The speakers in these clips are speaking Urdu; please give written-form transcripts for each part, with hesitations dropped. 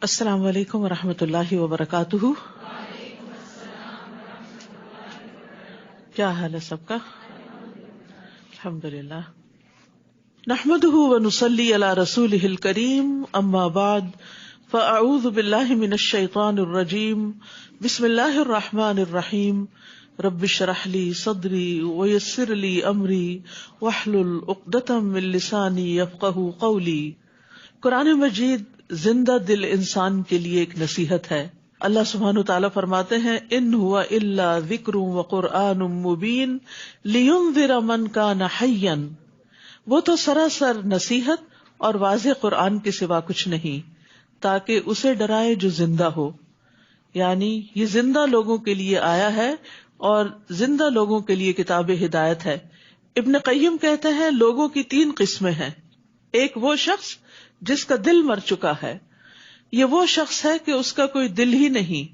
السلام علیکم ورحمۃ اللہ وبرکاتہ. کیا حال ہے سب کا؟ الحمدللہ. نحمده ونصلی علی رسولہ الکریم. اما بعد فاعوذ باللہ من الشیطان الرجیم. بسم اللہ الرحمن الرحیم. رب اشرح لی صدری ویسر لی امری واحلل عقدۃ من لسانی یفقہوا قولی. قرآن مجید زندہ دل انسان کے لیے ایک نصیحت ہے. اللہ سبحانہ تعالیٰ فرماتے ہیں ان هو الا ذکر وقرآن مبین لینذر من کان حیا. وہ تو سراسر نصیحت اور واضح قرآن کے سوا کچھ نہیں تاکہ اسے ڈرائے جو زندہ ہو. یعنی یہ زندہ لوگوں کے لیے آیا ہے اور زندہ لوگوں کے لیے کتاب ہدایت ہے. ابن قیم کہتے ہیں لوگوں کی 3 قسمیں ہیں. ایک وہ شخص جس کا دل مر چکا ہے. یہ وہ شخص ہے کہ اس کا کوئی دل ہی نہیں.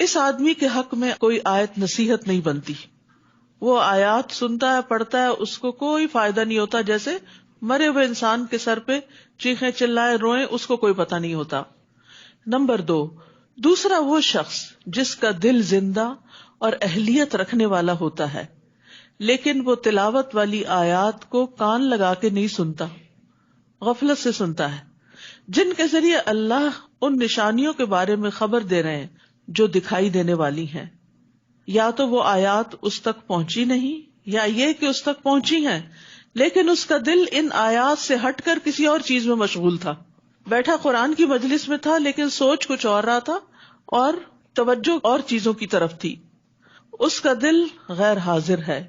اس آدمی کے حق میں کوئی آیت نصیحت نہیں بنتی. وہ آیات سنتا ہے، پڑھتا ہے، اس کو کوئی فائدہ نہیں ہوتا. جیسے مرے ہوئے انسان کے سر پہ چیخیں چلائے روئیں، اس کو کوئی پتہ نہیں ہوتا. نمبر 2، دوسرا وہ شخص جس کا دل زندہ اور اہلیت رکھنے والا ہوتا ہے لیکن وہ تلاوت والی آیات کو کان لگا کے نہیں سنتا، غفلت سے سنتا ہے، جن کے ذریعے اللہ ان نشانیوں کے بارے میں خبر دے رہے ہیں جو دکھائی دینے والی ہیں. یا تو وہ آیات اس تک پہنچی نہیں، یا یہ کہ اس تک پہنچی ہیں لیکن اس کا دل ان آیات سے ہٹ کر کسی اور چیز میں مشغول تھا. بیٹھا قرآن کی مجلس میں تھا لیکن سوچ کچھ اور رہا تھا اور توجہ اور چیزوں کی طرف تھی. اس کا دل غیر حاضر ہے،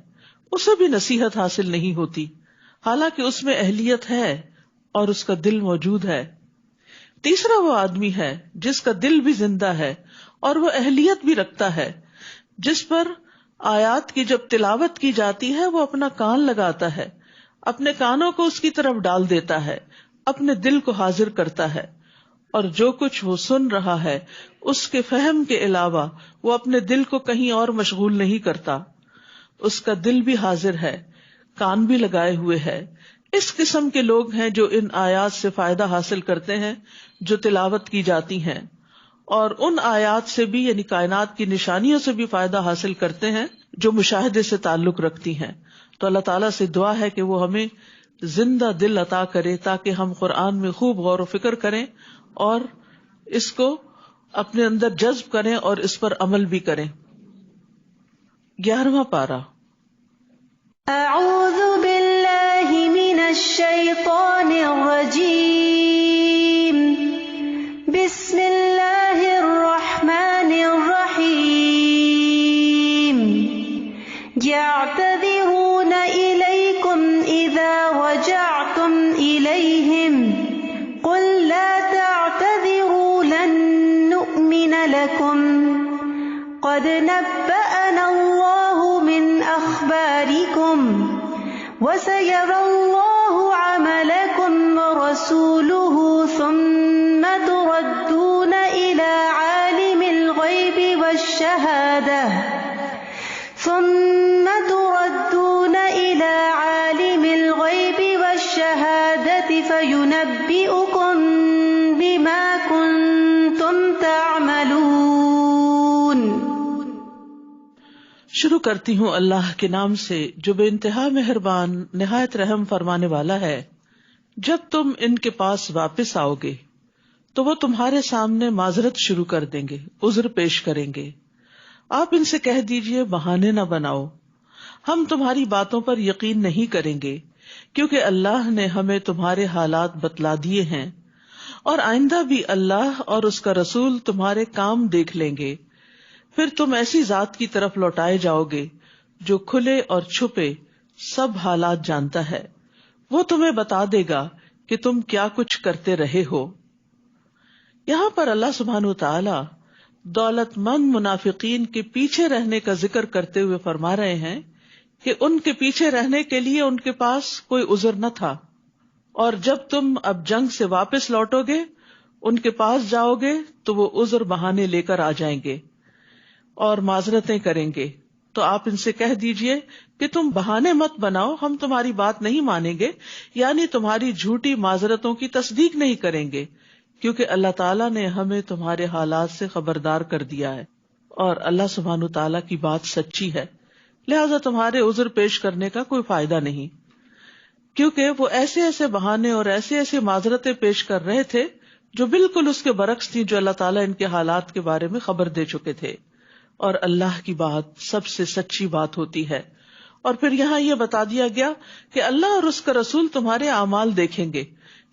اسے بھی نصیحت حاصل نہیں ہوتی حالانکہ اس میں اہلیت ہے اور اس کا دل موجود ہے. تیسرا وہ آدمی ہے جس کا دل بھی زندہ ہے اور وہ اہلیت بھی رکھتا ہے، جس پر آیات کی جب تلاوت کی جاتی ہے وہ اپنا کان لگاتا ہے، اپنے کانوں کو اس کی طرف ڈال دیتا ہے، اپنے دل کو حاضر کرتا ہے اور جو کچھ وہ سن رہا ہے اس کے فہم کے علاوہ وہ اپنے دل کو کہیں اور مشغول نہیں کرتا. اس کا دل بھی حاضر ہے، کان بھی لگائے ہوئے ہے. اس قسم کے لوگ ہیں جو ان آیات سے فائدہ حاصل کرتے ہیں جو تلاوت کی جاتی ہیں، اور ان آیات سے بھی یعنی کائنات کی نشانیوں سے بھی فائدہ حاصل کرتے ہیں جو مشاہدے سے تعلق رکھتی ہیں. تو اللہ تعالیٰ سے دعا ہے کہ وہ ہمیں زندہ دل عطا کرے تاکہ ہم قرآن میں خوب غور و فکر کریں اور اس کو اپنے اندر جذب کریں اور اس پر عمل بھی کریں. 11واں پارہ. اعوذ باللہ من الشیطان الرجیم. بسم اللہ الرحمن الرحیم. یعتذرون الیکم اذا رجعتم الیہم قل لا تعتذروا لن نؤمن لکم قد نبأنا اللہ من اخبارکم وَسَيَرَى اللَّهُ عَمَلَكُمْ وَرَسُولُهُ ثُمَّ تُرَدُّونَ إِلَى عَالِمِ الْغَيْبِ وَالشَّهَادَةِ فَيُنَبِّئُكُم بِمَا كُنتُمْ تَعْمَلُونَ. شروع کرتی ہوں اللہ کے نام سے جو بے انتہا مہربان نہایت رحم فرمانے والا ہے. جب تم ان کے پاس واپس آؤ گے تو وہ تمہارے سامنے معذرت شروع کر دیں گے، عذر پیش کریں گے. آپ ان سے کہہ دیجئے بہانے نہ بناؤ، ہم تمہاری باتوں پر یقین نہیں کریں گے کیونکہ اللہ نے ہمیں تمہارے حالات بتلا دیے ہیں اور آئندہ بھی اللہ اور اس کا رسول تمہارے کام دیکھ لیں گے. پھر تم ایسی ذات کی طرف لوٹائے جاؤ گے جو کھلے اور چھپے سب حالات جانتا ہے. وہ تمہیں بتا دے گا کہ تم کیا کچھ کرتے رہے ہو. یہاں پر اللہ سبحانہ وتعالی دولت مند منافقین کے پیچھے رہنے کا ذکر کرتے ہوئے فرما رہے ہیں کہ ان کے پیچھے رہنے کے لیے ان کے پاس کوئی عذر نہ تھا، اور جب تم اب جنگ سے واپس لوٹو گے ان کے پاس جاؤ گے تو وہ عذر بہانے لے کر آ جائیں گے اور معذرتیں کریں گے. تو آپ ان سے کہہ دیجئے کہ تم بہانے مت بناؤ، ہم تمہاری بات نہیں مانیں گے، یعنی تمہاری جھوٹی معذرتوں کی تصدیق نہیں کریں گے کیونکہ اللہ تعالیٰ نے ہمیں تمہارے حالات سے خبردار کر دیا ہے اور اللہ سبحانہ تعالیٰ کی بات سچی ہے، لہذا تمہارے عذر پیش کرنے کا کوئی فائدہ نہیں، کیونکہ وہ ایسے ایسے بہانے اور ایسے ایسے معذرتیں پیش کر رہے تھے جو بالکل اس کے برعکس تھی جو اللہ تعالیٰ ان کے حالات کے بارے میں خبر دے چکے تھے، اور اللہ کی بات سب سے سچی بات ہوتی ہے۔ اور پھر یہاں یہ بتا دیا گیا کہ اللہ اور اس کا رسول تمہارے اعمال دیکھیں گے،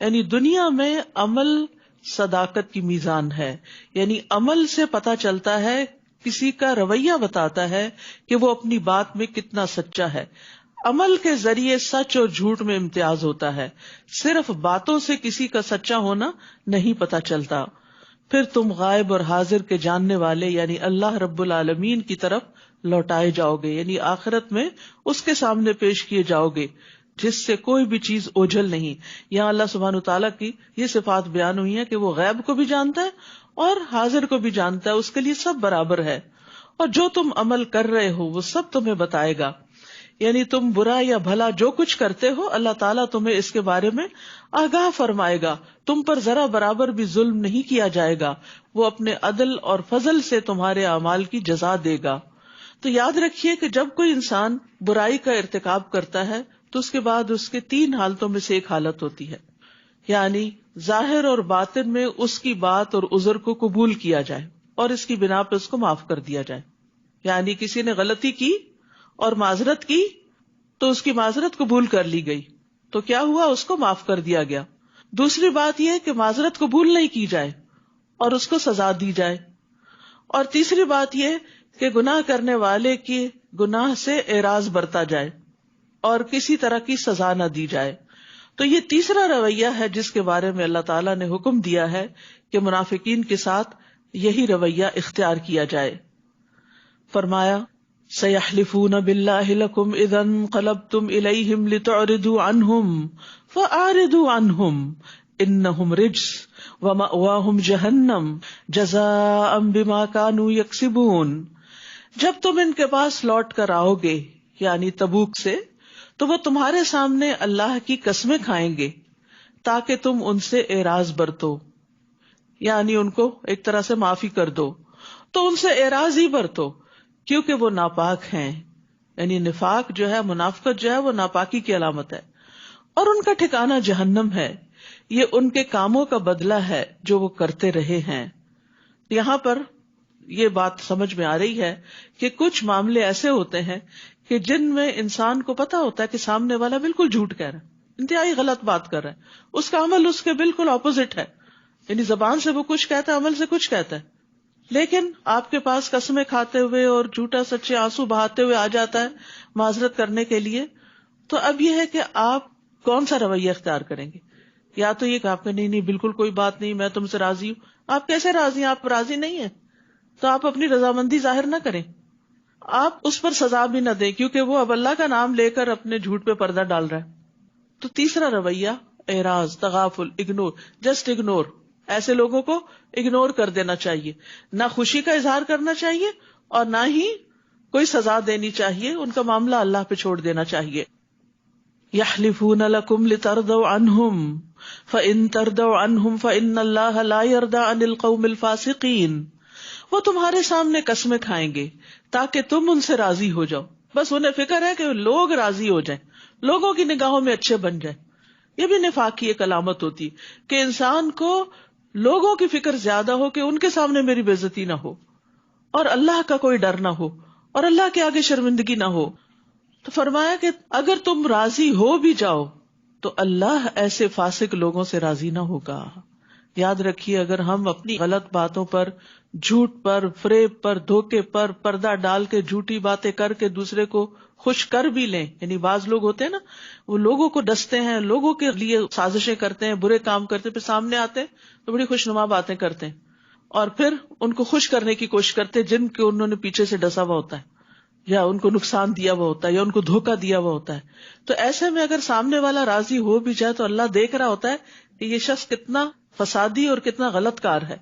یعنی دنیا میں عمل صداقت کی میزان ہے، یعنی عمل سے پتہ چلتا ہے، کسی کا رویہ بتاتا ہے کہ وہ اپنی بات میں کتنا سچا ہے۔ عمل کے ذریعے سچ اور جھوٹ میں امتیاز ہوتا ہے، صرف باتوں سے کسی کا سچا ہونا نہیں پتہ چلتا۔ پھر تم غائب اور حاضر کے جاننے والے یعنی اللہ رب العالمین کی طرف لوٹائے جاؤ گے، یعنی آخرت میں اس کے سامنے پیش کیے جاؤ گے جس سے کوئی بھی چیز اوجھل نہیں۔ یہاں اللہ سبحانہ تعالیٰ کی یہ صفات بیان ہوئی ہیں کہ وہ غیب کو بھی جانتا ہے اور حاضر کو بھی جانتا ہے، اس کے لیے سب برابر ہے، اور جو تم عمل کر رہے ہو وہ سب تمہیں بتائے گا، یعنی تم برا یا بھلا جو کچھ کرتے ہو اللہ تعالیٰ تمہیں اس کے بارے میں آگاہ فرمائے گا، تم پر ذرا برابر بھی ظلم نہیں کیا جائے گا، وہ اپنے عدل اور فضل سے تمہارے اعمال کی جزا دے گا۔ تو یاد رکھیے کہ جب کوئی انسان برائی کا ارتکاب کرتا ہے تو اس کے بعد اس کے 3 حالتوں میں سے ایک حالت ہوتی ہے، یعنی ظاہر اور باطن میں اس کی بات اور عذر کو قبول کیا جائے اور اس کی بنا پہ اس کو معاف کر دیا جائے، یعنی کسی نے غلطی کی اور معذرت کی تو اس کی معذرت قبول کر لی گئی، تو کیا ہوا، اس کو معاف کر دیا گیا۔ دوسری بات یہ کہ معذرت قبول نہیں کی جائے اور اس کو سزا دی جائے، اور تیسری بات یہ کہ گناہ کرنے والے کی گناہ سے اعراض برتا جائے اور کسی طرح کی سزا نہ دی جائے۔ تو یہ تیسرا رویہ ہے جس کے بارے میں اللہ تعالیٰ نے حکم دیا ہے کہ منافقین کے ساتھ یہی رویہ اختیار کیا جائے۔ فرمایا سَيَحْلِفُونَ بِاللَّهِ لَكُمْ إِذَا انقَلَبْتُمْ إِلَيْهِمْ لِتُعْرِضُوا عَنْهُمْ فَأَعْرِضُوا عَنْهُمْ إِنَّهُمْ رِجْسٌ وَمَأْوَاهُمْ جَهَنَّمُ جَزَاءً بِمَا كَانُوا يَكْسِبُونَ۔ جب تم ان کے پاس لوٹ کر آؤ گے یعنی تبوک سے تو وہ تمہارے سامنے اللہ کی قسمیں کھائیں گے تاکہ تم ان سے اعراض برتو، یعنی ان کو ایک طرح سے معافی کر دو، تو ان سے اعراض ہی برتو کیونکہ وہ ناپاک ہیں، یعنی نفاق جو ہے، منافقت جو ہے وہ ناپاکی کی علامت ہے، اور ان کا ٹھکانہ جہنم ہے، یہ ان کے کاموں کا بدلہ ہے جو وہ کرتے رہے ہیں۔ یہاں پر یہ بات سمجھ میں آ رہی ہے کہ کچھ معاملے ایسے ہوتے ہیں کہ جن میں انسان کو پتا ہوتا ہے کہ سامنے والا بالکل جھوٹ کہہ رہا ہے، انتہائی غلط بات کر رہا ہے، اس کا عمل اس کے بالکل اپوزٹ ہے، یعنی زبان سے وہ کچھ کہتا ہے، عمل سے کچھ کہتا ہے، لیکن آپ کے پاس قسمیں کھاتے ہوئے اور جھوٹا سچے آنسو بہاتے ہوئے آ جاتا ہے معذرت کرنے کے لیے، تو اب یہ ہے کہ آپ کون سا رویہ اختیار کریں گے؟ یا تو یہ کہ آپ نے نہیں بالکل کوئی بات نہیں، میں تم سے راضی ہوں۔ آپ کیسے راضی ہیں؟ آپ راضی نہیں ہیں تو آپ اپنی رضامندی ظاہر نہ کریں، آپ اس پر سزا بھی نہ دیں کیونکہ وہ اب اللہ کا نام لے کر اپنے جھوٹ پہ پردہ ڈال رہا ہے۔ تو تیسرا رویہ اعراض، تغافل، اگنور، جسٹ اگنور، ایسے لوگوں کو اگنور کر دینا چاہیے، نہ خوشی کا اظہار کرنا چاہیے اور نہ ہی کوئی سزا دینی چاہیے، ان کا معاملہ اللہ پہ چھوڑ دینا چاہیے۔ يَحْلِفُونَ لَكُمْ لِتَرْضَوْا عَنْهُمْ فَإِن تَرْضَوْا عَنْهُمْ فَإِنَّ اللَّهَ لَا يَرْضَىٰ عَنِ الْقَوْمِ الْفَاسِقِينَ۔ وہ تمہارے سامنے قسمیں کھائیں گے تاکہ تم ان سے راضی ہو جاؤ، بس انہیں فکر ہے کہ لوگ راضی ہو جائیں، لوگوں کی نگاہوں میں اچھے بن جائیں۔ یہ بھی نفاق کی ایک علامت ہوتی کہ انسان کو لوگوں کی فکر زیادہ ہو کہ ان کے سامنے میری بے عزتی نہ ہو، اور اللہ کا کوئی ڈر نہ ہو، اور اللہ کے آگے شرمندگی نہ ہو۔ تو فرمایا کہ اگر تم راضی ہو بھی جاؤ تو اللہ ایسے فاسق لوگوں سے راضی نہ ہوگا۔ یاد رکھیے اگر ہم اپنی غلط باتوں پر، جھوٹ پر، فریب پر، دھوکے پر پردہ ڈال کے جھوٹی باتیں کر کے دوسرے کو خوش کر بھی لیں، یعنی بعض لوگ ہوتے ہیں نا، وہ لوگوں کو ڈستے ہیں، لوگوں کے لیے سازشیں کرتے ہیں، برے کام کرتے، پھر سامنے آتے ہیں تو بڑی خوشنما باتیں کرتے ہیں اور پھر ان کو خوش کرنے کی کوشش کرتے ہیں جن کو انہوں نے پیچھے سے ڈسا ہوا ہوتا ہے یا ان کو نقصان دیا ہوا ہوتا ہے یا ان کو دھوکہ دیا ہوا ہوتا ہے۔ تو ایسے میں اگر سامنے والا راضی ہو بھی جائے تو اللہ دیکھ رہا ہوتا ہے کہ یہ شخص کتنا فسادی اور کتنا غلط کار ہے۔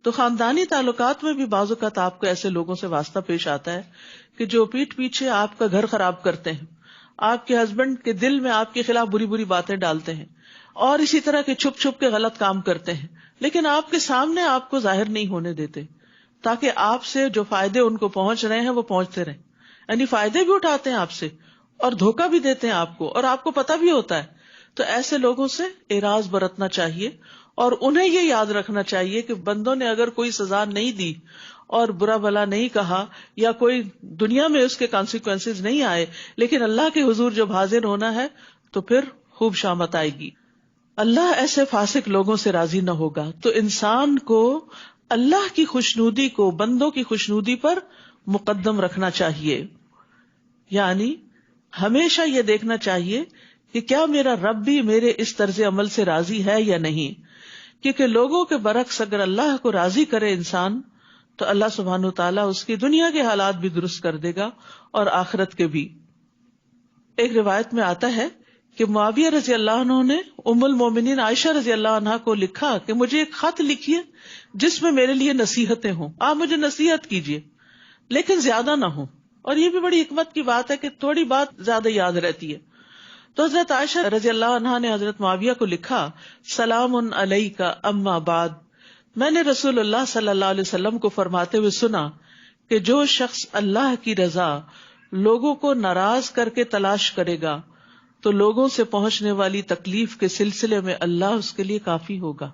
تو خاندانی تعلقات میں بھی بعض اوقات آپ کو ایسے لوگوں سے واسطہ پیش آتا ہے کہ جو پیٹھ پیچھے آپ کا گھر خراب کرتے ہیں، آپ کے ہسبینڈ کے دل میں آپ کے خلاف بری بری باتیں ڈالتے ہیں، اور اسی طرح کے چھپ چھپ کے غلط کام کرتے ہیں، لیکن آپ کے سامنے آپ کو ظاہر نہیں ہونے دیتے تاکہ آپ سے جو فائدے ان کو پہنچ رہے ہیں وہ پہنچتے رہیں. یعنی فائدے بھی اٹھاتے ہیں آپ سے اور دھوکہ بھی دیتے ہیں آپ کو، اور آپ کو پتہ بھی ہوتا ہے. تو ایسے لوگوں سے اعراض برتنا چاہیے، اور انہیں یہ یاد رکھنا چاہیے کہ بندوں نے اگر کوئی سزا نہیں دی اور برا بھلا نہیں کہا یا کوئی دنیا میں اس کے کانسیکوینسز نہیں آئے، لیکن اللہ کے حضور جب حاضر ہونا ہے تو پھر خوب شامت آئے گی. اللہ ایسے فاسق لوگوں سے راضی نہ ہوگا. تو انسان کو اللہ کی خوشنودی کو بندوں کی خوشنودی پر مقدم رکھنا چاہیے. یعنی ہمیشہ یہ دیکھنا چاہیے کہ کیا میرا رب بھی میرے اس طرز عمل سے راضی ہے یا نہیں، کیونکہ لوگوں کے برعکس اگر اللہ کو راضی کرے انسان تو اللہ سبحانہ وتعالیٰ اس کی دنیا کے حالات بھی درست کر دے گا اور آخرت کے بھی. ایک روایت میں آتا ہے کہ معاویہ رضی اللہ عنہ نے ام المومنین عائشہ رضی اللہ عنہ کو لکھا کہ مجھے ایک خط لکھیے جس میں میرے لیے نصیحتیں ہوں، آپ مجھے نصیحت کیجیے لیکن زیادہ نہ ہوں. اور یہ بھی بڑی حکمت کی بات ہے کہ تھوڑی بات زیادہ یاد رہتی ہے. تو حضرت عائشہ رضی اللہ عنہا نے حضرت معاویہ کو لکھا، سلام علیک اما بعد، میں نے رسول اللہ صلی اللہ علیہ وسلم کو فرماتے ہوئے سنا کہ جو شخص اللہ کی رضا لوگوں کو ناراض کر کے تلاش کرے گا تو لوگوں سے پہنچنے والی تکلیف کے سلسلے میں اللہ اس کے لیے کافی ہوگا.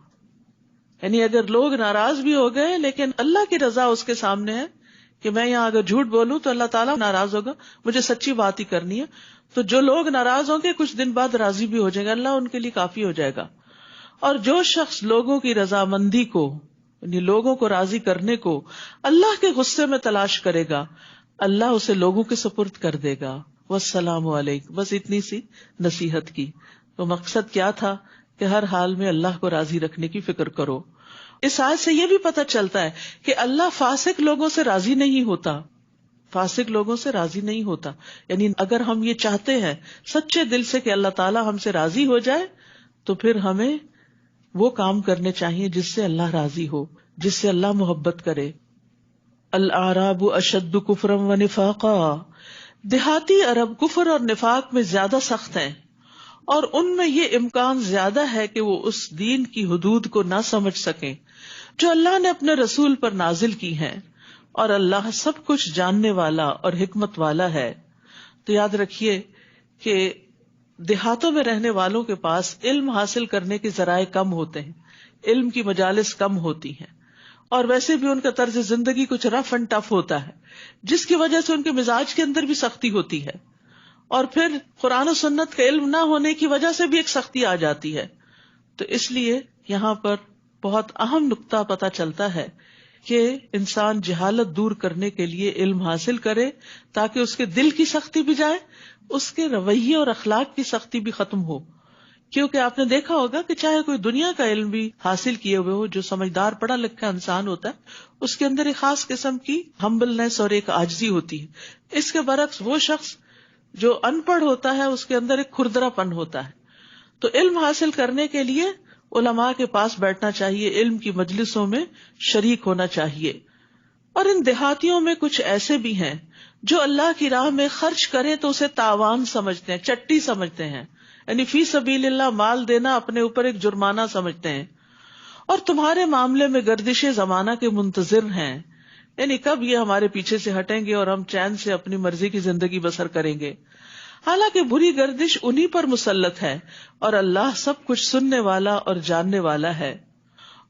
یعنی اگر لوگ ناراض بھی ہو گئے لیکن اللہ کی رضا اس کے سامنے ہے کہ میں یہاں اگر جھوٹ بولوں تو اللہ تعالیٰ ناراض ہوگا، مجھے سچی بات ہی کرنی ہے، تو جو لوگ ناراض ہوں گے کچھ دن بعد راضی بھی ہو جائیں گے، اللہ ان کے لیے کافی ہو جائے گا. اور جو شخص لوگوں کی رضامندی کو یعنی لوگوں کو راضی کرنے کو اللہ کے غصے میں تلاش کرے گا، اللہ اسے لوگوں کے سپرد کر دے گا. والسلام علیکم. بس اتنی سی نصیحت کی. تو مقصد کیا تھا کہ ہر حال میں اللہ کو راضی رکھنے کی فکر کرو. اس آیت سے یہ بھی پتہ چلتا ہے کہ اللہ فاسق لوگوں سے راضی نہیں ہوتا، فاسق لوگوں سے راضی نہیں ہوتا. یعنی اگر ہم یہ چاہتے ہیں سچے دل سے کہ اللہ تعالیٰ ہم سے راضی ہو جائے تو پھر ہمیں وہ کام کرنے چاہیے جس سے اللہ راضی ہو، جس سے اللہ محبت کرے. الاعراب اشد کفرا و نفاقا، دیہاتی عرب کفر اور نفاق میں زیادہ سخت ہیں، اور ان میں یہ امکان زیادہ ہے کہ وہ اس دین کی حدود کو نہ سمجھ سکیں جو اللہ نے اپنے رسول پر نازل کی ہیں، اور اللہ سب کچھ جاننے والا اور حکمت والا ہے. تو یاد رکھیے کہ دیہاتوں میں رہنے والوں کے پاس علم حاصل کرنے کے ذرائع کم ہوتے ہیں، علم کی مجالس کم ہوتی ہیں، اور ویسے بھی ان کا طرز زندگی کچھ رف اینڈ ٹف ہوتا ہے جس کی وجہ سے ان کے مزاج کے اندر بھی سختی ہوتی ہے، اور پھر قرآن و سنت کا علم نہ ہونے کی وجہ سے بھی ایک سختی آ جاتی ہے. تو اس لیے یہاں پر بہت اہم نقطہ پتہ چلتا ہے کہ انسان جہالت دور کرنے کے لیے علم حاصل کرے تاکہ اس کے دل کی سختی بھی جائے، اس کے رویے اور اخلاق کی سختی بھی ختم ہو. کیونکہ آپ نے دیکھا ہوگا کہ چاہے کوئی دنیا کا علم بھی حاصل کیے ہوئے ہو، جو سمجھدار پڑھا لکھا انسان ہوتا ہے اس کے اندر ایک خاص قسم کی ہمبلنس اور ایک عاجزی ہوتی ہے. اس کے برعکس وہ شخص جو ان پڑھ ہوتا ہے اس کے اندر ایک کھردرا پن ہوتا ہے. تو علم حاصل کرنے کے لیے علماء کے پاس بیٹھنا چاہیے، علم کی مجلسوں میں شریک ہونا چاہیے. اور ان دیہاتیوں میں کچھ ایسے بھی ہیں جو اللہ کی راہ میں خرچ کریں تو اسے تاوان سمجھتے ہیں، چٹی سمجھتے ہیں، یعنی فی سبیل اللہ مال دینا اپنے اوپر ایک جرمانہ سمجھتے ہیں، اور تمہارے معاملے میں گردش زمانہ کے منتظر ہیں، یعنی کب یہ ہمارے پیچھے سے ہٹیں گے اور ہم چین سے اپنی مرضی کی زندگی بسر کریں گے. حالانکہ بری گردش انہی پر مسلط ہے اور اللہ سب کچھ سننے والا اور جاننے والا ہے.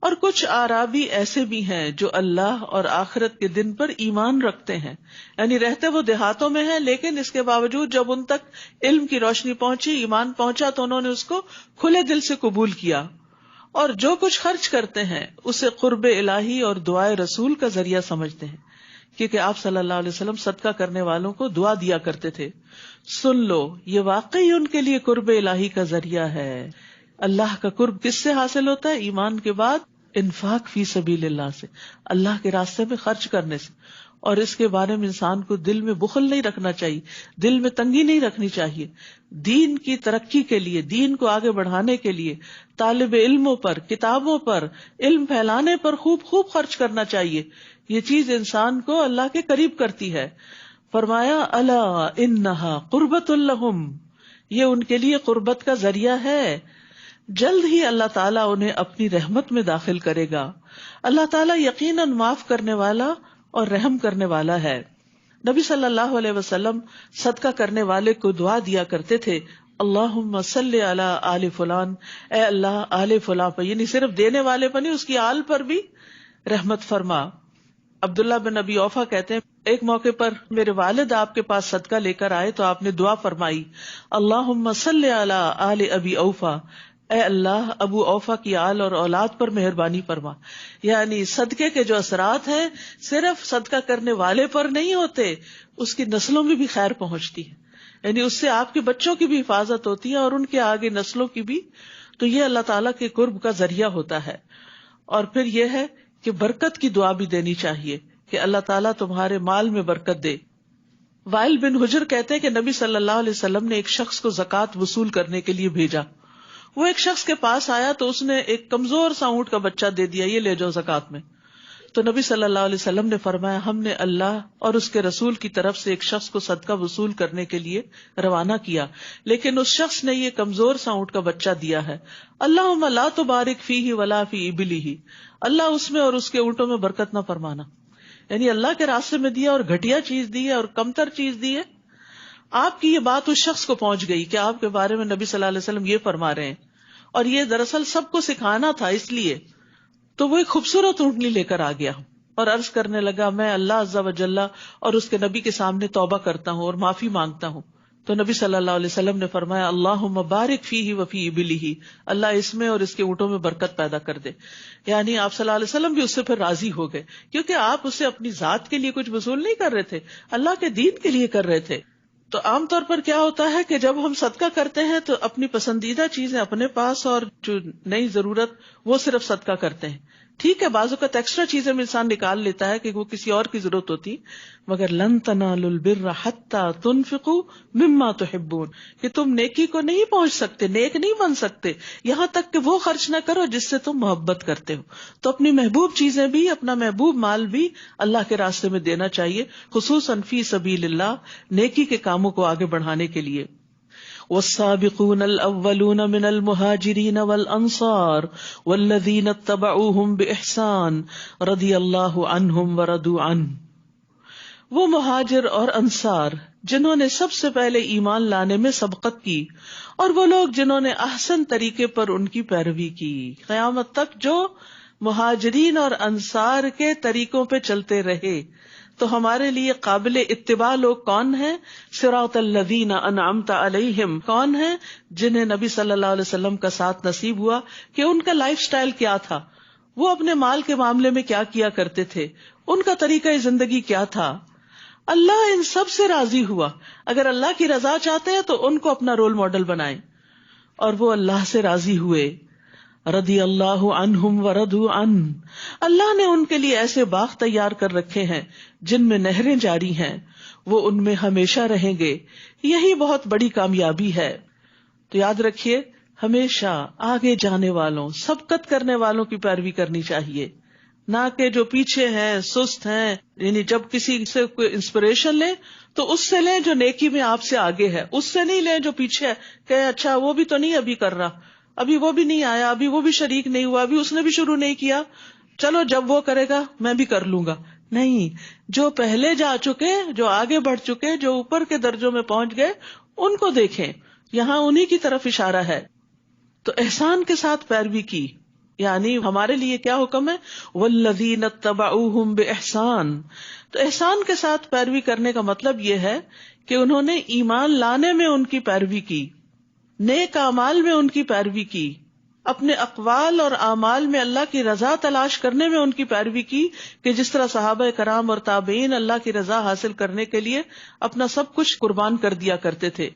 اور کچھ اعرابی ایسے بھی ہیں جو اللہ اور آخرت کے دن پر ایمان رکھتے ہیں، یعنی رہتے وہ دیہاتوں میں ہیں لیکن اس کے باوجود جب ان تک علم کی روشنی پہنچی، ایمان پہنچا تو انہوں نے اس کو کھلے دل سے قبول کیا، اور جو کچھ خرچ کرتے ہیں اسے قرب الہی اور دعائے رسول کا ذریعہ سمجھتے ہیں، کیونکہ آپ صلی اللہ علیہ وسلم صدقہ کرنے والوں کو دعا دیا کرتے تھے. سن لو، یہ واقعی ان کے لیے قرب الہی کا ذریعہ ہے. اللہ کا قرب کس سے حاصل ہوتا ہے؟ ایمان کے بعد انفاق فی سبیل اللہ سے، اللہ کے راستے میں خرچ کرنے سے. اور اس کے بارے میں انسان کو دل میں بخل نہیں رکھنا چاہیے، دل میں تنگی نہیں رکھنی چاہیے. دین کی ترقی کے لیے، دین کو آگے بڑھانے کے لیے طالب علموں پر، کتابوں پر، علم پھیلانے پر خوب خوب خرچ کرنا چاہیے. یہ چیز انسان کو اللہ کے قریب کرتی ہے. فرمایا الا انہا قربۃ لہم، یہ ان کے لیے قربت کا ذریعہ ہے. جلد ہی اللہ تعالیٰ انہیں اپنی رحمت میں داخل کرے گا. اللہ تعالیٰ یقیناً معاف کرنے والا اور رحم کرنے والا ہے. نبی صلی اللہ علیہ وسلم صدقہ کرنے والے کو دعا دیا کرتے تھے, اللہم صلی علی آل فلان, اے اللہ آل فلاں پر, یعنی صرف دینے والے پر نہیں, اس کی آل پر بھی رحمت فرما. عبداللہ بن ابی اوفا کہتے ہیں ایک موقع پر میرے والد آپ کے پاس صدقہ لے کر آئے تو آپ نے دعا فرمائی, اللہم صلی علی آل ابی اوفا, اے اللہ ابو اوفا کی آل اور اولاد پر مہربانی فرما. یعنی صدقے کے جو اثرات ہیں صرف صدقہ کرنے والے پر نہیں ہوتے, اس کی نسلوں میں بھی خیر پہنچتی ہے. یعنی اس سے آپ کے بچوں کی بھی حفاظت ہوتی ہے اور ان کے آگے نسلوں کی بھی. تو یہ اللہ تعالیٰ کے قرب کا ذریعہ ہوتا ہے. اور پھر یہ ہے کہ برکت کی دعا بھی دینی چاہیے کہ اللہ تعالیٰ تمہارے مال میں برکت دے. وائل بن حجر کہتے ہیں کہ نبی صلی اللہ علیہ وسلم نے ایک شخص کو زکوٰۃ وصول کرنے کے لیے بھیجا. وہ ایک شخص کے پاس آیا تو اس نے ایک کمزور سا اونٹ کا بچہ دے دیا, یہ لے جاؤ زکوٰۃ میں. تو نبی صلی اللہ علیہ وسلم نے فرمایا, ہم نے اللہ اور اس کے رسول کی طرف سے ایک شخص کو صدقہ وصول کرنے کے لیے روانہ کیا, لیکن اس شخص نے یہ کمزور سا اونٹ کا بچہ دیا ہے. اللہم لا تبارک فیہ ولا فی ابلہ, اللہ اس میں اور اس کے اونٹوں میں برکت نہ فرمانا. یعنی اللہ کے راستے میں دیا اور گھٹیا چیز دی ہے اور کمتر چیز دی ہے. آپ کی یہ بات اس شخص کو پہنچ گئی کہ آپ کے بارے میں نبی صلی اللہ علیہ وسلم یہ فرما رہے ہیں, اور یہ دراصل سب کو سکھانا تھا. اس لیے تو وہ ایک خوبصورت اونٹنی لے کر آ گیا اور عرض کرنے لگا, میں اللہ عز و جل اور اس کے نبی کے سامنے توبہ کرتا ہوں اور معافی مانگتا ہوں. تو نبی صلی اللہ علیہ وسلم نے فرمایا, اللہم بارک فیہ وفی ابلہ, اللہ اس میں اور اس کے اونٹوں میں برکت پیدا کر دے. یعنی آپ صلی اللہ علیہ وسلم بھی اس سے پھر راضی ہو گئے, کیونکہ آپ اسے اپنی ذات کے لیے کچھ وصول نہیں کر رہے تھے, اللہ کے دین کے لیے کر رہے تھے. تو عام طور پر کیا ہوتا ہے کہ جب ہم صدقہ کرتے ہیں تو اپنی پسندیدہ چیزیں اپنے پاس اور جو نئی ضرورت وہ صرف صدقہ کرتے ہیں. ٹھیک ہے, بعض اوقات ایکسٹرا چیزیں میں انسان نکال لیتا ہے کہ وہ کسی اور کی ضرورت ہوتی, مگر لن تنالوا البر حتی تنفقوا مما تحبون, کہ تم نیکی کو نہیں پہنچ سکتے, نیک نہیں بن سکتے یہاں تک کہ وہ خرچ نہ کرو جس سے تم محبت کرتے ہو. تو اپنی محبوب چیزیں بھی, اپنا محبوب مال بھی اللہ کے راستے میں دینا چاہیے, خصوصاً فی سبیل اللہ, نیکی کے کاموں کو آگے بڑھانے کے لیے. والسابقون الاولون من المہاجرین والانصار والذین اتبعوہم باحسان رضی اللہ عنہم ورضوا عنہ. وہ مہاجر اور انصار جنہوں نے سب سے پہلے ایمان لانے میں سبقت کی, اور وہ لوگ جنہوں نے احسن طریقے پر ان کی پیروی کی. قیامت تک جو مہاجرین اور انصار کے طریقوں پہ چلتے رہے. تو ہمارے لیے قابل اتباع لوگ کون ہیں؟ صراط الذین انعمت علیہم, کون ہیں؟ جنہیں نبی صلی اللہ علیہ وسلم کا ساتھ نصیب ہوا کہ ان کا لائف سٹائل کیا تھا, وہ اپنے مال کے معاملے میں کیا کیا کرتے تھے, ان کا طریقہ زندگی کیا تھا. اللہ ان سب سے راضی ہوا. اگر اللہ کی رضا چاہتے ہیں تو ان کو اپنا رول ماڈل بنائیں, اور وہ اللہ سے راضی ہوئے. رضی اللہ عنہم ورضوا عنہ, اللہ نے ان کے لیے ایسے باغ تیار کر رکھے ہیں جن میں نہریں جاری ہیں, وہ ان میں ہمیشہ رہیں گے. یہی بہت بڑی کامیابی ہے. تو یاد رکھیے, ہمیشہ آگے جانے والوں, سبقت کرنے والوں کی پیروی کرنی چاہیے, نہ کہ جو پیچھے ہیں, سست ہیں. یعنی جب کسی سے کوئی انسپریشن لیں تو اس سے لیں جو نیکی میں آپ سے آگے ہے, اس سے نہیں لیں جو پیچھے ہے کہ اچھا وہ بھی تو نہیں ابھی کر رہا, ابھی وہ بھی نہیں آیا, ابھی وہ بھی شریک نہیں ہوا, ابھی اس نے بھی شروع نہیں کیا, چلو جب وہ کرے گا میں بھی کر لوں گا. نہیں, جو پہلے جا چکے, جو آگے بڑھ چکے, جو اوپر کے درجوں میں پہنچ گئے, ان کو دیکھیں. یہاں انہی کی طرف اشارہ ہے. تو احسان کے ساتھ پیروی کی, یعنی ہمارے لیے کیا حکم ہے؟ والذین اتبعوہم باحسان. تو احسان کے ساتھ پیروی کرنے کا مطلب یہ ہے کہ انہوں نے ایمان لانے میں ان کی پیروی کی, نیک اعمال میں ان کی پیروی کی, اپنے اقوال اور اعمال میں اللہ کی رضا تلاش کرنے میں ان کی پیروی کی, کہ جس طرح صحابہ کرام اور تابعین اللہ کی رضا حاصل کرنے کے لیے اپنا سب کچھ قربان کر دیا کرتے تھے.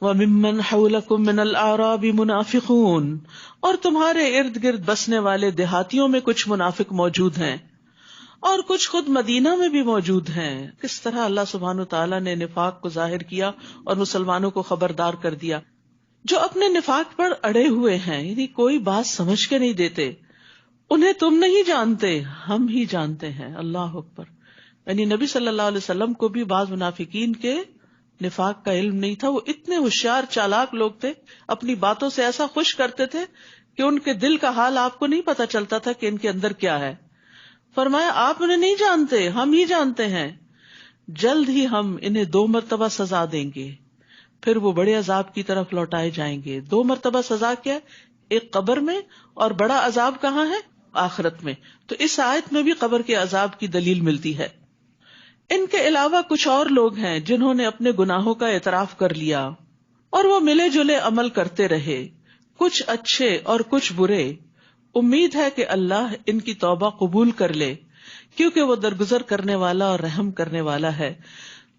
وَمِمَّنْ حَوْلَكُمْ مِنَ الْأَعْرَابِ مُنَافِقُونَ, اور تمہارے ارد گرد بسنے والے دیہاتیوں میں کچھ منافق موجود ہیں, اور کچھ خود مدینہ میں بھی موجود ہیں. کس طرح اللہ سبحانہ وتعالیٰ نے نفاق کو ظاہر کیا اور مسلمانوں کو خبردار کر دیا. جو اپنے نفاق پر اڑے ہوئے ہیں, یعنی کوئی بات سمجھ کے نہیں دیتے, انہیں تم نہیں جانتے, ہم ہی جانتے ہیں. اللہ اکبر. یعنی نبی صلی اللہ علیہ وسلم کو بھی بعض منافقین کے نفاق کا علم نہیں تھا. وہ اتنے ہوشیار چالاک لوگ تھے, اپنی باتوں سے ایسا خوش کرتے تھے کہ ان کے دل کا حال آپ کو نہیں پتا چلتا تھا کہ ان کے اندر کیا ہے. فرمایا آپ انہیں نہیں جانتے, ہم ہی جانتے ہیں. جلد ہی ہم انہیں 2 مرتبہ سزا دیں گے, پھر وہ بڑے عذاب کی طرف لوٹائے جائیں گے. 2 مرتبہ سزا کیا؟ ایک قبر میں, اور بڑا عذاب کہاں ہے؟ آخرت میں. تو اس آیت میں بھی قبر کے عذاب کی دلیل ملتی ہے. ان کے علاوہ کچھ اور لوگ ہیں جنہوں نے اپنے گناہوں کا اعتراف کر لیا اور وہ ملے جلے عمل کرتے رہے, کچھ اچھے اور کچھ برے. امید ہے کہ اللہ ان کی توبہ قبول کر لے, کیونکہ وہ درگزر کرنے والا اور رحم کرنے والا ہے.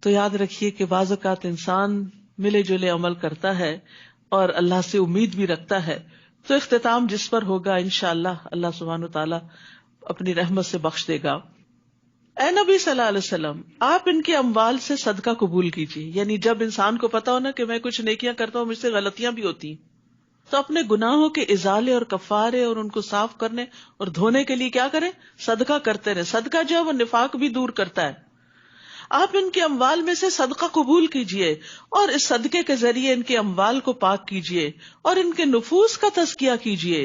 تو یاد رکھیے کہ بعض اوقات انسان ملے جلے عمل کرتا ہے اور اللہ سے امید بھی رکھتا ہے, تو اختتام جس پر ہوگا انشاءاللہ اللہ سبحانہ وتعالی اپنی رحمت سے بخش دے گا. اے نبی صلی اللہ علیہ وسلم, آپ ان کے اموال سے صدقہ قبول کیجیے. یعنی جب انسان کو پتا ہونا کہ میں کچھ نیکیاں کرتا ہوں, مجھ سے غلطیاں بھی ہوتی ہیں, تو اپنے گناہوں کے ازالے اور کفارے اور ان کو صاف کرنے اور دھونے کے لیے کیا کریں؟ صدقہ کرتے رہیں. صدقہ جو ہے وہ نفاق بھی دور کرتا ہے. آپ ان کے اموال میں سے صدقہ قبول کیجیے اور اس صدقے کے ذریعے ان کے اموال کو پاک کیجیے اور ان کے نفوس کا تزکیہ کیجیے,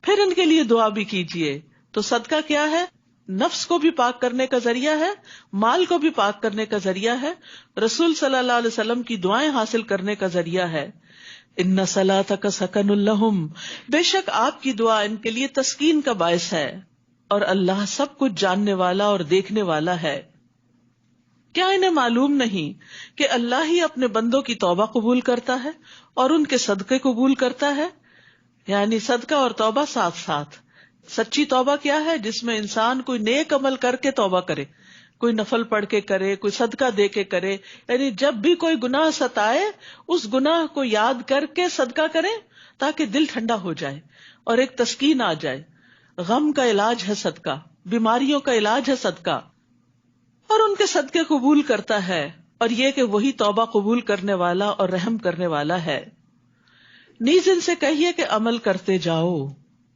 پھر ان کے لیے دعا بھی کیجیے. تو صدقہ کیا ہے؟ نفس کو بھی پاک کرنے کا ذریعہ ہے, مال کو بھی پاک کرنے کا ذریعہ ہے, رسول صلی اللہ علیہ وسلم کی دعائیں حاصل کرنے کا ذریعہ ہے. ان صلاتک سکن لہم, بے شک آپ کی دعا ان کے لیے تسکین کا باعث ہے, اور اللہ سب کچھ جاننے والا اور دیکھنے والا ہے. کیا انہیں معلوم نہیں کہ اللہ ہی اپنے بندوں کی توبہ قبول کرتا ہے اور ان کے صدقے قبول کرتا ہے؟ یعنی صدقہ اور توبہ ساتھ ساتھ. سچی توبہ کیا ہے؟ جس میں انسان کوئی نیک عمل کر کے توبہ کرے, کوئی نفل پڑھ کے کرے, کوئی صدقہ دے کے کرے. یعنی جب بھی کوئی گناہ ستائے اس گناہ کو یاد کر کے صدقہ کرے تاکہ دل ٹھنڈا ہو جائے اور ایک تسکین آ جائے. غم کا علاج ہے صدقہ, بیماریوں کا علاج ہے صدقہ, اور ان کے صدقے قبول کرتا ہے, اور یہ کہ وہی توبہ قبول کرنے والا اور رحم کرنے والا ہے. نیز ان سے کہیے کہ عمل کرتے جاؤ,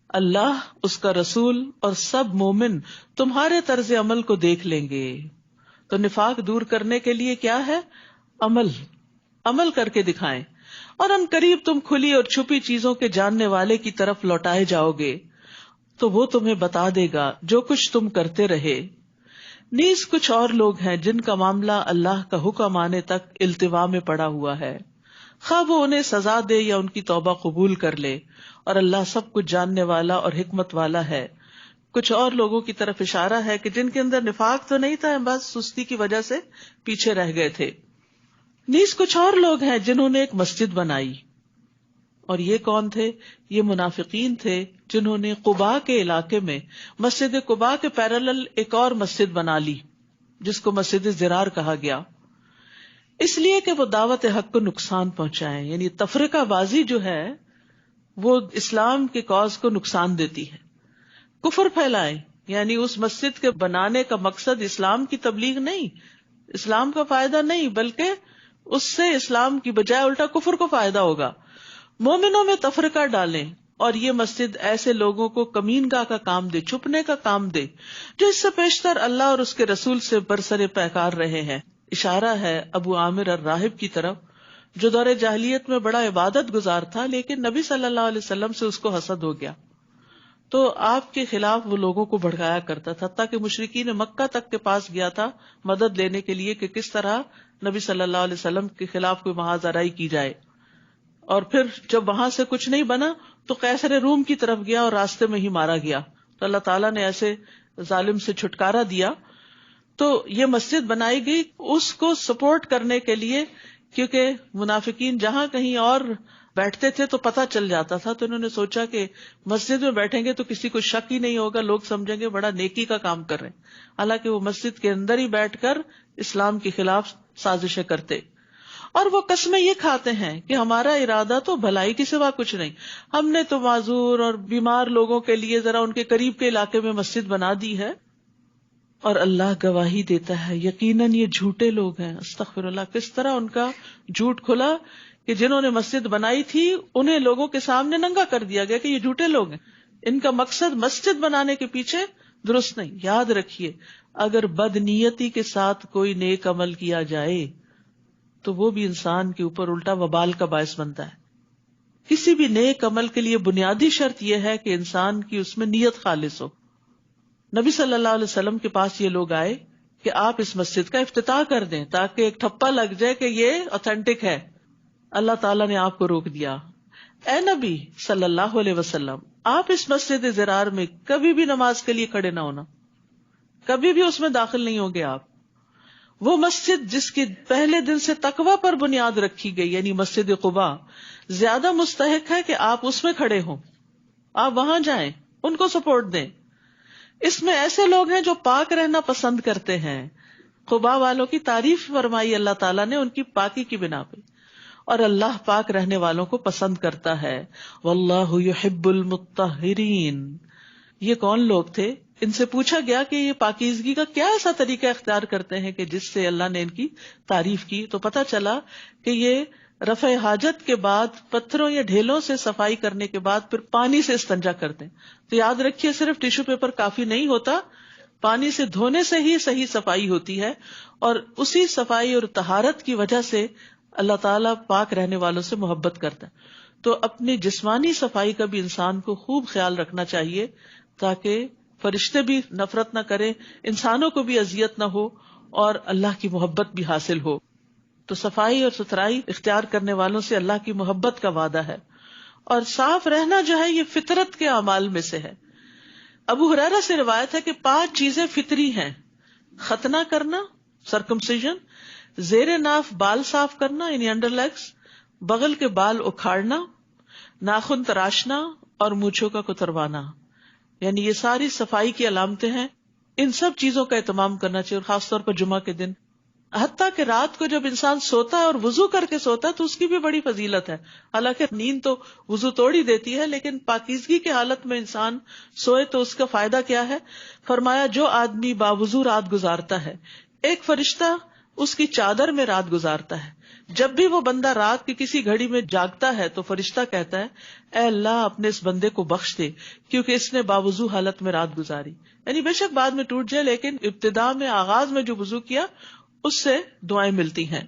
اللہ, اس کا رسول اور سب مومن تمہارے طرز عمل کو دیکھ لیں گے. تو نفاق دور کرنے کے لیے کیا ہے؟ عمل کر کے دکھائیں, اور ان قریب تم کھلی اور چھپی چیزوں کے جاننے والے کی طرف لوٹائے جاؤ گے, تو وہ تمہیں بتا دے گا جو کچھ تم کرتے رہے. نیز کچھ اور لوگ ہیں جن کا معاملہ اللہ کا حکم آنے تک التوا میں پڑا ہوا ہے, خواہ وہ انہیں سزا دے یا ان کی توبہ قبول کر لے, اور اللہ سب کچھ جاننے والا اور حکمت والا ہے. کچھ اور لوگوں کی طرف اشارہ ہے کہ جن کے اندر نفاق تو نہیں تھا, بس سستی کی وجہ سے پیچھے رہ گئے تھے. نیز کچھ اور لوگ ہیں جنہوں نے ایک مسجد بنائی, اور یہ کون تھے؟ یہ منافقین تھے جنہوں نے قباء کے علاقے میں مسجد قباء کے پیرالل ایک اور مسجد بنا لی جس کو مسجد زرار کہا گیا, اس لیے کہ وہ دعوت حق کو نقصان پہنچائیں. یعنی تفرقہ بازی جو ہے وہ اسلام کے کاز کو نقصان دیتی ہے, کفر پھیلائیں. یعنی اس مسجد کے بنانے کا مقصد اسلام کی تبلیغ نہیں, اسلام کا فائدہ نہیں, بلکہ اس سے اسلام کی بجائے الٹا کفر کو فائدہ ہوگا. مومنوں میں تفرقہ ڈالیں, اور یہ مسجد ایسے لوگوں کو کمین گاہ کا کام دے, چھپنے کا کام دے, جو اس سے پیشتر اللہ اور اس کے رسول سے برسر پیکار رہے ہیں. اشارہ ہے ابو عامر الراہب کی طرف, جو دور جاہلیت میں بڑا عبادت گزار تھا, لیکن نبی صلی اللہ علیہ وسلم سے اس کو حسد ہو گیا, تو آپ کے خلاف وہ لوگوں کو بھڑکایا کرتا تھا, تاکہ مشرکین مکہ تک کے پاس گیا تھا مدد لینے کے لیے کہ کس طرح نبی صلی اللہ علیہ وسلم کے خلاف کوئی محاذ آرائی کی جائے. اور پھر جب وہاں سے کچھ نہیں بنا تو قیصر روم کی طرف گیا اور راستے میں ہی مارا گیا. تو اللہ تعالیٰ نے ایسے ظالم سے چھٹکارا دیا. تو یہ مسجد بنائی گئی اس کو سپورٹ کرنے کے لیے, کیونکہ منافقین جہاں کہیں اور بیٹھتے تھے تو پتہ چل جاتا تھا, تو انہوں نے سوچا کہ مسجد میں بیٹھیں گے تو کسی کو شک ہی نہیں ہوگا, لوگ سمجھیں گے بڑا نیکی کا کام کر رہے ہیں, حالانکہ وہ مسجد کے اندر ہی بیٹھ کر اسلام کے خلاف سازشیں کرتے. اور وہ قسمیں یہ کھاتے ہیں کہ ہمارا ارادہ تو بھلائی کے سوا کچھ نہیں, ہم نے تو معذور اور بیمار لوگوں کے لیے ذرا ان کے قریب کے علاقے میں مسجد بنا دی ہے, اور اللہ گواہی دیتا ہے یقیناً یہ جھوٹے لوگ ہیں. استغفر اللہ, کس طرح ان کا جھوٹ کھلا کہ جنہوں نے مسجد بنائی تھی انہیں لوگوں کے سامنے ننگا کر دیا گیا کہ یہ جھوٹے لوگ ہیں, ان کا مقصد مسجد بنانے کے پیچھے درست نہیں. یاد رکھیے, اگر بد نیتی کے ساتھ کوئی نیک عمل کیا جائے تو وہ بھی انسان کے اوپر الٹا وبال کا باعث بنتا ہے. کسی بھی نیک عمل کے لیے بنیادی شرط یہ ہے کہ انسان کی اس میں نیت خالص ہو. نبی صلی اللہ علیہ وسلم کے پاس یہ لوگ آئے کہ آپ اس مسجد کا افتتاح کر دیں تاکہ ایک ٹھپا لگ جائے کہ یہ اوتھینٹک ہے. اللہ تعالیٰ نے آپ کو روک دیا. اے نبی صلی اللہ علیہ وسلم، آپ اس مسجد زرار میں کبھی بھی نماز کے لیے کھڑے نہ ہونا، کبھی بھی اس میں داخل نہیں ہوگے آپ. وہ مسجد جس کی پہلے دن سے تقوی پر بنیاد رکھی گئی یعنی مسجد قباء زیادہ مستحق ہے کہ آپ اس میں کھڑے ہوں. آپ وہاں جائیں، ان کو سپورٹ دیں. اس میں ایسے لوگ ہیں جو پاک رہنا پسند کرتے ہیں. قباء والوں کی تعریف فرمائی اللہ تعالیٰ نے ان کی پاکی کی بنا پہ، اور اللہ پاک رہنے والوں کو پسند کرتا ہے. واللہ یحب المطہرین. یہ کون لوگ تھے؟ ان سے پوچھا گیا کہ یہ پاکیزگی کا کیا ایسا طریقہ اختیار کرتے ہیں کہ جس سے اللہ نے ان کی تعریف کی. تو پتہ چلا کہ یہ رفع حاجت کے بعد پتھروں یا ڈھیلوں سے صفائی کرنے کے بعد پھر پانی سے استنجا کرتے ہیں. تو یاد رکھیے صرف ٹیشو پیپر کافی نہیں ہوتا، پانی سے دھونے سے ہی صحیح صفائی ہوتی ہے، اور اسی صفائی اور طہارت کی وجہ سے اللہ تعالیٰ پاک رہنے والوں سے محبت کرتا ہے. تو اپنی جسمانی صفائی کا بھی انسان کو خوب خیال رکھنا چاہیے تاکہ فرشتے بھی نفرت نہ کریں، انسانوں کو بھی اذیت نہ ہو، اور اللہ کی محبت بھی حاصل ہو. تو صفائی اور ستھرائی اختیار کرنے والوں سے اللہ کی محبت کا وعدہ ہے. اور صاف رہنا جو ہے یہ فطرت کے اعمال میں سے ہے. ابو ہریرہ سے روایت ہے کہ 5 چیزیں فطری ہیں: ختنہ کرنا سرکمسیژن، زیر ناف بال صاف کرنا یعنی انڈر لیگز، بغل کے بال اکھاڑنا، ناخن تراشنا، اور مونچھوں کا کتروانا. یعنی یہ ساری صفائی کی علامتیں ہیں. ان سب چیزوں کا اہتمام کرنا چاہیے، اور خاص طور پر جمعہ کے دن. حتیٰ کہ رات کو جب انسان سوتا ہے اور وضو کر کے سوتا ہے تو اس کی بھی بڑی فضیلت ہے. حالانکہ نیند تو وضو توڑ ہی دیتی ہے، لیکن پاکیزگی کی حالت میں انسان سوئے تو اس کا فائدہ کیا ہے؟ فرمایا جو آدمی باوضو رات گزارتا ہے ایک فرشتہ اس کی چادر میں رات گزارتا ہے. جب بھی وہ بندہ رات کی کسی گھڑی میں جاگتا ہے تو فرشتہ کہتا ہے اے اللہ اپنے اس بندے کو بخش دے کیونکہ اس نے باوضو حالت میں رات گزاری. یعنی بے شک بعد میں ٹوٹ جائے لیکن ابتدا میں آغاز میں جو وضو کیا اس سے دعائیں ملتی ہیں.